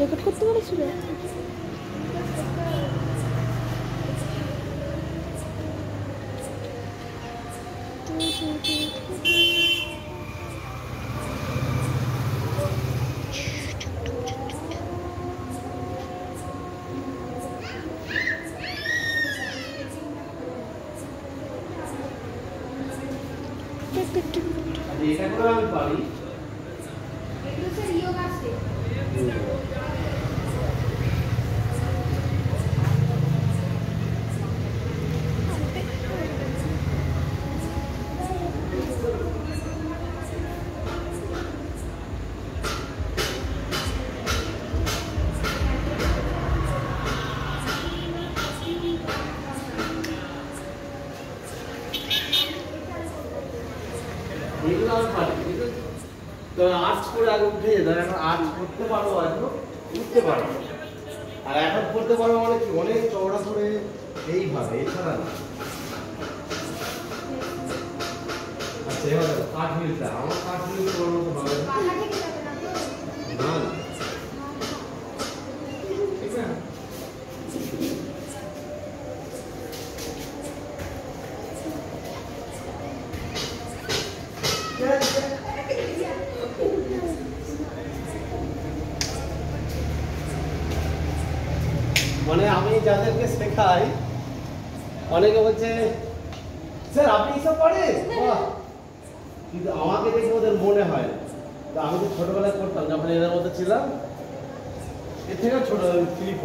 Record করতে পারছিল। এটা করে আমি পারি। এগুলো স্যার ইয়োগা আছে। এগুলো আমি পারি। তো আর্টস করে আগে উঠে যেত, এখন আর্টস করতে পারবো, এখন উঠতে পারবো। আর এখন করতে পারবো মানে কি, অনেক চওড়া করে এইভাবে, এছাড়া না। আচ্ছা এবার কাঠ মিলটা, আমার কাঠ মিল করার মতো ভালো না। ঠিক না? মানে আমি যাদেরকে শেখাই অনেকে বলছে স্যার আপনি এসব পারেন, বাহ, কিন্তু আমাকে দেখে ওদের মনে হয় না। তো আমি তো ছোটবেলায় করতাম, যখন এদের মধ্যে ছিলাম, এর থেকে ছোট